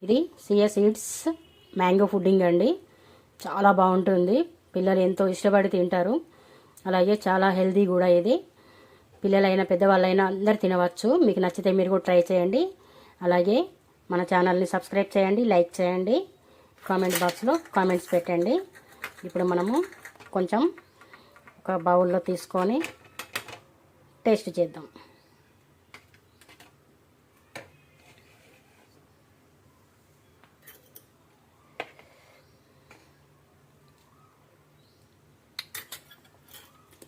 ఇది chia seeds mango pudding అండి. చాలా బాగుంటుంది, పిల్లలు ఎంతో ఇష్టపడి తింటారు. అలాగే చాలా హెల్దీ కూడా. ఇది పిల్లలైనా పెద్దవాళ్ళైనా అందరు తినవచ్చు. మీకు నచ్చితే మీరు కూడా ట్రై చేయండి. అలాగే మన ఛానల్ని సబ్స్క్రైబ్ చేయండి, లైక్ చేయండి, కామెంట్ బాక్స్లో కామెంట్స్ పెట్టండి. ఇప్పుడు మనము కొంచెం ఒక బౌల్లో తీసుకొని టేస్ట్ చేద్దాం.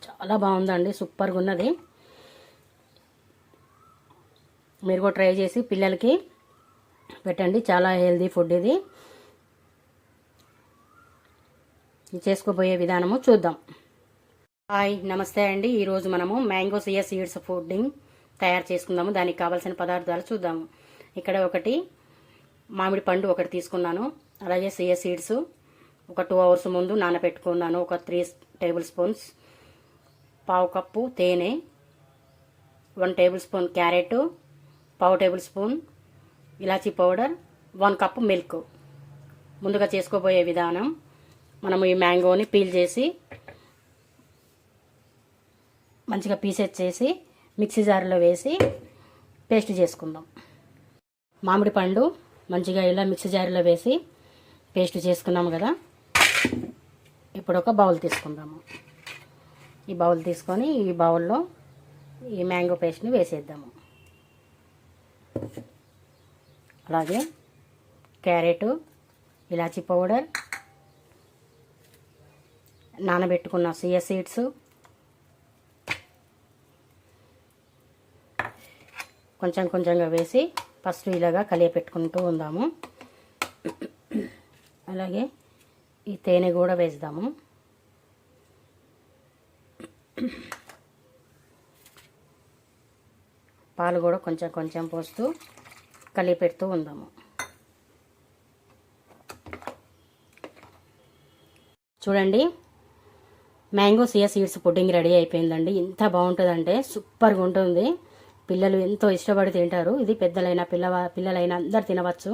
చాలా బాగుందండి, సూపర్గా ఉన్నది. మీరు కూడా ట్రై చేసి పిల్లలకి పెట్టండి. చాలా హెల్దీ ఫుడ్ ఇది. చేసుకోబోయే విధానము చూద్దాం. హాయ్, నమస్తే అండి. ఈరోజు మనము మ్యాంగో సియా సీడ్స్ పుడ్డింగ్ తయారు చేసుకుందాము. దానికి కావాల్సిన పదార్థాలు చూద్దాము. ఇక్కడ ఒకటి మామిడి పండు ఒకటి తీసుకున్నాను. అలాగే సియా సీడ్స్ ఒక 2 అవర్స్ ముందు నానబెట్టుకున్నాను. ఒక 3 టేబుల్ స్పూన్స్. పావు కప్పు తేనె, 1 టేబుల్ స్పూన్ క్యారెట్, పావు టేబుల్ స్పూన్ ఇలాచీ పౌడర్, 1 కప్పు మిల్క్. ముందుగా చేసుకోబోయే విధానం, మనము ఈ మ్యాంగోని పీల్ చేసి మంచిగా పీసెస్ చేసి మిక్సీ జార్లో వేసి పేస్ట్ చేసుకుందాం. మామిడి పండు మంచిగా ఇలా మిక్సీ జార్లో వేసి పేస్ట్ చేసుకున్నాము కదా. ఇప్పుడు ఒక బౌల్ తీసుకుందాము. ఈ బౌల్ తీసుకొని ఈ బౌల్లో ఈ మ్యాంగో పేస్ట్ని వేసేద్దాము. అలాగే క్యారెట్, ఇలాచీ పౌడర్, నానబెట్టుకున్న సియా సీడ్స్, కొంచెం కొంచెంగా వేసి ఫస్ట్ ఇలాగా కలియపెట్టుకుంటూ ఉందాము. అలాగే ఈ తేనె కూడా వేద్దాము. పాలు కూడా కొంచెం కొంచెం పోస్తూ కలిపెడుతూ ఉందాము. చూడండి, mango chia seeds pudding ready అయిపోయిందండి. ఎంత బాగుంటుందంటే సూపర్గా ఉంటుంది. పిల్లలు ఎంతో ఇష్టపడి తింటారు. ఇది పెద్దలైనా పిల్లలైనా అందరు తినవచ్చు.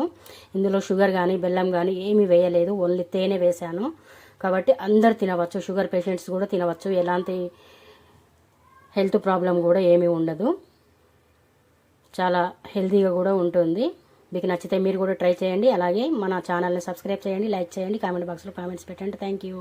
ఇందులో షుగర్ కానీ బెల్లం కానీ ఏమీ వేయలేదు, ఓన్లీ తేనె వేసాను కాబట్టి అందరు తినవచ్చు. షుగర్ పేషెంట్స్ కూడా తినవచ్చు. ఎలాంటి హెల్త్ ప్రాబ్లం కూడా ఏమీ ఉండదు. చాలా హెల్తీగా కూడా ఉంటుంది. మీకు నచ్చితే మీరు కూడా ట్రై చేయండి. అలాగే మన ఛానల్ని సబ్స్క్రైబ్ చేయండి, లైక్ చేయండి, కామెంట్ బాక్స్లో కామెంట్స్ పెట్టండి. Thank you.